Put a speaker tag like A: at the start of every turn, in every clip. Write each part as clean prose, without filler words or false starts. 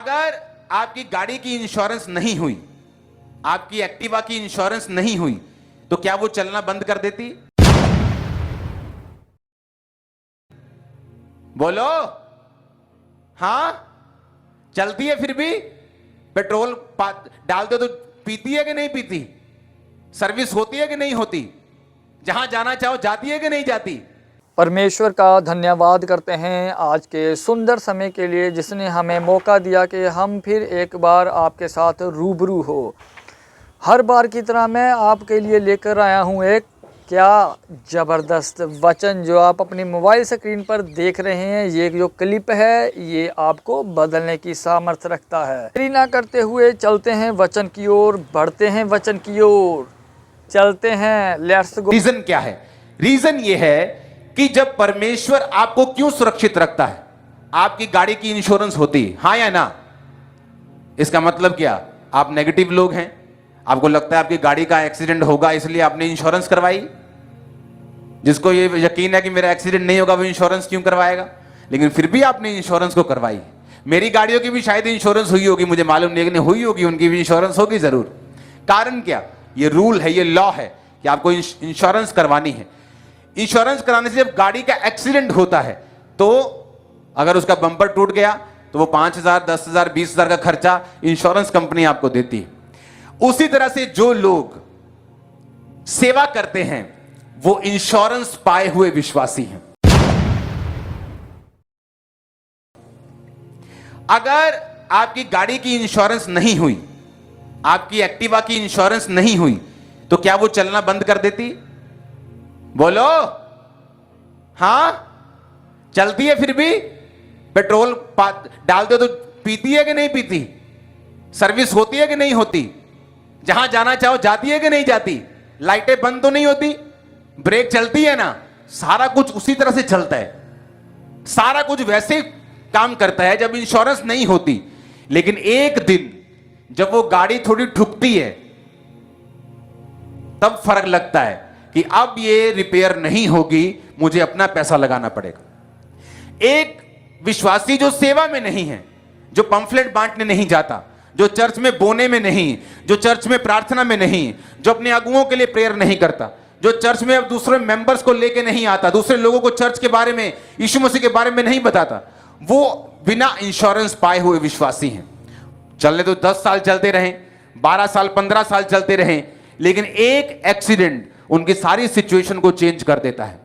A: अगर आपकी गाड़ी की इंश्योरेंस नहीं हुई, आपकी एक्टिवा की इंश्योरेंस नहीं हुई, तो क्या वो चलना बंद कर देती? बोलो। हां, चलती है फिर भी? पेट्रोल डालते तो पीती है कि नहीं पीती? सर्विस होती है कि नहीं होती? जहां जाना चाहो जाती है कि नहीं जाती?
B: परमेश्वर का धन्यवाद करते हैं आज के सुंदर समय के लिए, जिसने हमें मौका दिया कि हम फिर एक बार आपके साथ रूबरू हो। हर बार की तरह मैं आपके लिए लेकर आया हूं एक क्या ज़बरदस्त वचन जो आप अपनी मोबाइल स्क्रीन पर देख रहे हैं। ये जो क्लिप है ये आपको बदलने की सामर्थ्य रखता है। देरी ना करते हुए चलते हैं वचन की ओर, बढ़ते हैं वचन की ओर, चलते हैं। Let's go.
A: रीजन क्या है? रीजन ये है कि जब परमेश्वर आपको क्यों सुरक्षित रखता है? आपकी गाड़ी की इंश्योरेंस होती है, हां या ना? इसका मतलब क्या? आप नेगेटिव लोग हैं, आपको लगता है आपकी गाड़ी का एक्सीडेंट होगा इसलिए आपने इंश्योरेंस करवाई। जिसको ये यकीन है कि मेरा एक्सीडेंट नहीं होगा वो इंश्योरेंस क्यों करवाएगा? लेकिन फिर भी आपने इंश्योरेंस को करवाई। मेरी गाड़ियों की भी शायद इंश्योरेंस हुई होगी, मुझे मालूम नहीं, लेकिन हुई होगी, उनकी भी इंश्योरेंस होगी जरूर। कारण क्या? ये रूल है, ये लॉ है कि आपको इंश्योरेंस करवानी है। इंश्योरेंस कराने से जब गाड़ी का एक्सीडेंट होता है तो अगर उसका बम्पर टूट गया तो वो 5,000, 10,000, 20,000 का खर्चा इंश्योरेंस कंपनी आपको देती है। उसी तरह से जो लोग सेवा करते हैं वो इंश्योरेंस पाए हुए विश्वासी हैं। अगर आपकी गाड़ी की इंश्योरेंस नहीं हुई, आपकी एक्टिवा की इंश्योरेंस नहीं हुई, तो क्या वो चलना बंद कर देती? बोलो। हां, चलती है फिर भी? पेट्रोल डालते तो पीती है कि नहीं पीती? सर्विस होती है कि नहीं होती? जहां जाना चाहो जाती है कि नहीं जाती? लाइटें बंद तो नहीं होती? ब्रेक चलती है ना? सारा कुछ उसी तरह से चलता है, सारा कुछ वैसे काम करता है जब इंश्योरेंस नहीं होती। लेकिन एक दिन जब वो गाड़ी थोड़ी ठुकती है तब फर्क लगता है कि अब ये रिपेयर नहीं होगी, मुझे अपना पैसा लगाना पड़ेगा। एक विश्वासी जो सेवा में नहीं है, जो पंफलेट बांटने नहीं जाता, जो चर्च में बोने में नहीं, जो चर्च में प्रार्थना में नहीं, जो अपने अगुओं के लिए प्रेयर नहीं करता, जो चर्च में अब दूसरे मेंबर्स को लेके नहीं आता, दूसरे लोगों को चर्च के बारे में, यीशु मसीह के बारे में नहीं बताता, वो बिना इंश्योरेंस पाए हुए विश्वासी हैं। चलने तो 10 साल चलते रहें, 12 साल, 15 साल चलते रहें, लेकिन एक एक्सीडेंट उनकी सारी सिचुएशन को चेंज कर देता है।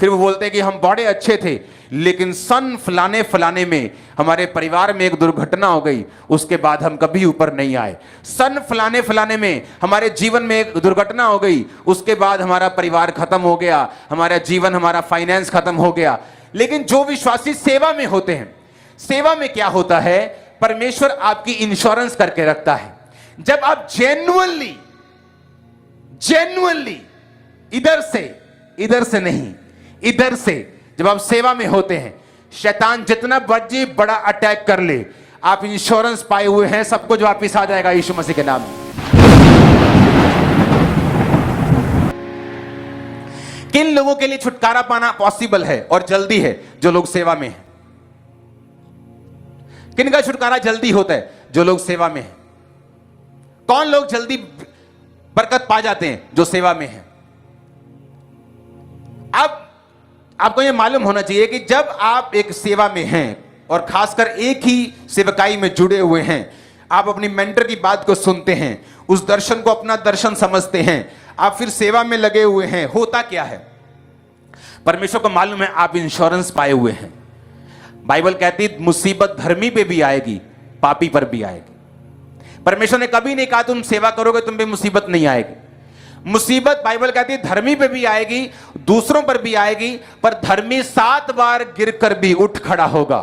A: फिर वो बोलते हैं कि हम बड़े अच्छे थे, लेकिन सन फलाने फलाने में हमारे परिवार में एक दुर्घटना हो गई, उसके बाद हम कभी ऊपर नहीं आए। सन फलाने फलाने में हमारे जीवन में एक दुर्घटना हो गई, उसके बाद हमारा परिवार खत्म हो गया, हमारा जीवन, हमारा फाइनेंस खत्म हो गया। लेकिन जो विश्वासी सेवा में होते हैं, सेवा में क्या होता है? परमेश्वर आपकी इंश्योरेंस करके रखता है। जब आप जेन्युइनली इधर से नहीं, इधर से जब आप सेवा में होते हैं, शैतान जितना मर्जी बड़ा अटैक कर ले, आप इंश्योरेंस पाए हुए हैं, सब कुछ वापिस आ जाएगा यीशु मसीह के नाम में। किन लोगों के लिए छुटकारा पाना पॉसिबल है और जल्दी है? जो लोग सेवा में हैं। किन का छुटकारा जल्दी होता है? जो लोग सेवा में हैं। कौन लोग जल्दी बरकत पा जाते हैं? जो सेवा में हैं। अब आपको यह मालूम होना चाहिए कि जब आप एक सेवा में हैं और खासकर एक ही सेवकाई में जुड़े हुए हैं, आप अपनी मेंटर की बात को सुनते हैं, उस दर्शन को अपना दर्शन समझते हैं, आप फिर सेवा में लगे हुए हैं। होता क्या है? परमेश्वर को मालूम है आप इंश्योरेंस पाए हुए हैं। बाइबल कहती मुसीबत धर्मी पे भी आएगी, पापी पर भी आएगी। परमेश्वर ने कभी नहीं कहा तुम सेवा करोगे तुम पे मुसीबत नहीं आएगी। मुसीबत बाइबल कहती है धर्मी पे भी आएगी, दूसरों पर भी आएगी, पर धर्मी 7 बार गिरकर भी उठ खड़ा होगा।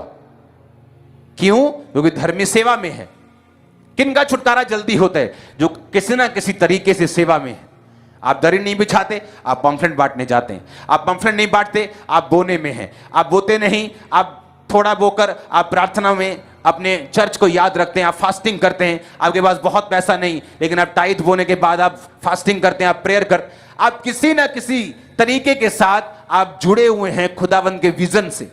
A: क्यों? क्योंकि धर्मी सेवा में है। किन का छुटकारा जल्दी होता है? जो किसी ना किसी तरीके से सेवा में है। आप दरी नहीं बिछाते, आप पंफलेट बांटने जाते हैं। आप पंफलेट नहीं बांटते, आप बोने में हैं। आप बोते नहीं, आप थोड़ा बोकर आप प्रार्थना में अपने चर्च को याद रखते हैं। आप फास्टिंग करते हैं, आपके पास बहुत पैसा नहीं, लेकिन आप टाइट बोने के बाद आप फास्टिंग करते हैं, आप प्रेयर कर, आप किसी ना किसी तरीके के साथ आप जुड़े हुए हैं खुदावंद के विजन से।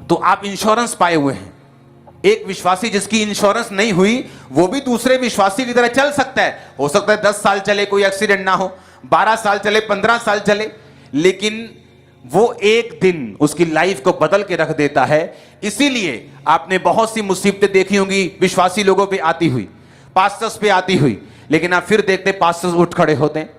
A: तो आप इंश्योरेंस पाए हुए हैं। एक विश्वासी जिसकी इंश्योरेंस नहीं हुई वो भी दूसरे विश्वासी की तरह चल सकता है। हो सकता है 10 साल चले, कोई एक्सीडेंट ना हो, 12 साल चले, 15 साल चले, लेकिन वो एक दिन उसकी लाइफ को बदल के रख देता है। इसीलिए आपने बहुत सी मुसीबतें देखी होंगी विश्वासी लोगों पे आती हुई, पास्टर्स पे आती हुई, लेकिन आप फिर देखते पास्टर्स उठ खड़े होते हैं,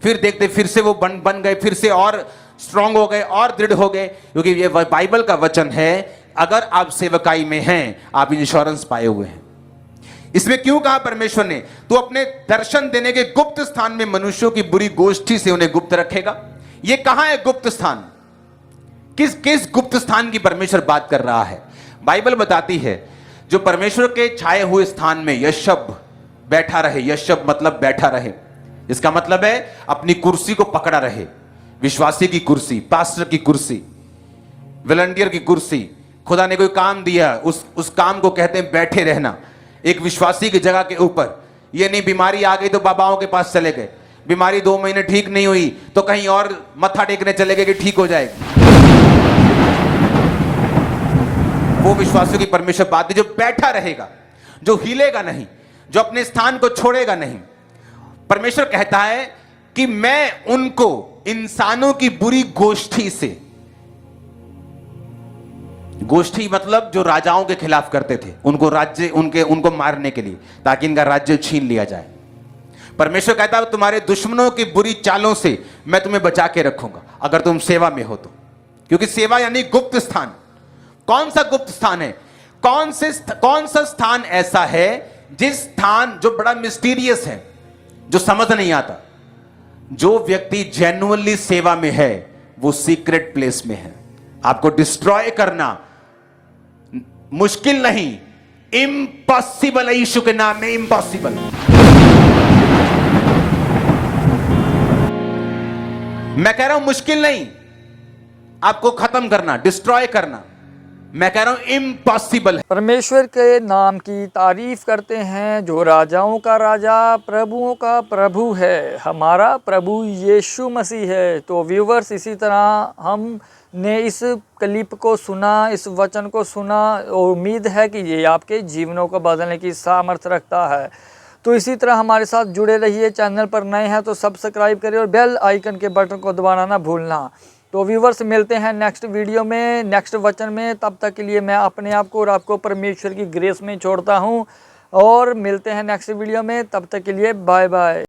A: फिर देखते फिर से वो बन गए, फिर से और स्ट्रांग हो गए और दृढ़ हो गए, क्योंकि ये बाइबल का वचन है। अगर आप सेवकाई में हैं, आप इंश्योरेंस पाए हुए हैं। इसमें क्यों कहा परमेश्वर ने, तो अपने दर्शन देने के गुप्त स्थान में मनुष्यों की बुरी गोष्ठी से उन्हें गुप्त रखेगा। ये कहां है गुप्त स्थान? किस गुप्त स्थान की परमेश्वर बात कर रहा है? बाइबल बताती है जो परमेश्वर के छाए हुए स्थान में यशब बैठा रहे। यशब मतलब बैठा रहे, इसका मतलब है अपनी कुर्सी को पकड़ा रहे। विश्वासी की कुर्सी, पास्टर की कुर्सी, वॉलंटियर की कुर्सी, खुदा ने कोई काम दिया, उस काम को कहते हैं बैठे रहना। एक विश्वासी की जगह के ऊपर, ये नहीं बीमारी आ गई तो बाबाओं के पास चले गए, बीमारी 2 महीने ठीक नहीं हुई तो कहीं और मत्था टेकने चले गए कि ठीक हो जाएगी। वो विश्वासियों की परमेश्वर बात है जो बैठा रहेगा, जो हिलेगा नहीं, जो अपने स्थान को छोड़ेगा नहीं। परमेश्वर कहता है कि मैं उनको इंसानों की बुरी गोष्ठी से, गोष्ठी मतलब जो राजाओं के खिलाफ करते थे, उनको राज्य उनको मारने के लिए, ताकि इनका राज्य छीन लिया जाए। परमेश्वर कहता है तुम्हारे दुश्मनों की बुरी चालों से मैं तुम्हें बचा के रखूंगा अगर तुम सेवा में हो तो। क्योंकि सेवा यानी गुप्त स्थान। कौन सा गुप्त स्थान है? कौन सा स्थान ऐसा है जिस स्थान जो बड़ा मिस्टीरियस है, जो समझ नहीं आता? जो व्यक्ति जेन्युइनली सेवा में है वो सीक्रेट प्लेस में है। आपको डिस्ट्रॉय करना मुश्किल नहीं, इम्पॉसिबल है। यीशु के नाम में इम्पॉसिबल। मैं कह रहा हूं मुश्किल नहीं आपको खत्म करना, डिस्ट्रॉय करना, मैं कह रहा हूं इम्पॉसिबल है।
B: परमेश्वर के नाम की तारीफ करते हैं जो राजाओं का राजा, प्रभुओं का प्रभु है। हमारा प्रभु यीशु मसीह है। तो व्यूवर्स, इसी तरह हमने इस क्लिप को सुना, इस वचन को सुना, और उम्मीद है कि ये आपके जीवनों को बदलने की सामर्थ्य रखता है। तो इसी तरह हमारे साथ जुड़े रहिए। चैनल पर नए हैं तो सब्सक्राइब करिए और बेल आइकन के बटन को दबाना ना भूलना। तो व्यूवर्स, मिलते हैं नेक्स्ट वीडियो में, नेक्स्ट वचन में। तब तक के लिए मैं अपने आप को और आपको परमेश्वर की ग्रेस में छोड़ता हूं और मिलते हैं नेक्स्ट वीडियो में। तब तक के लिए बाय बाय।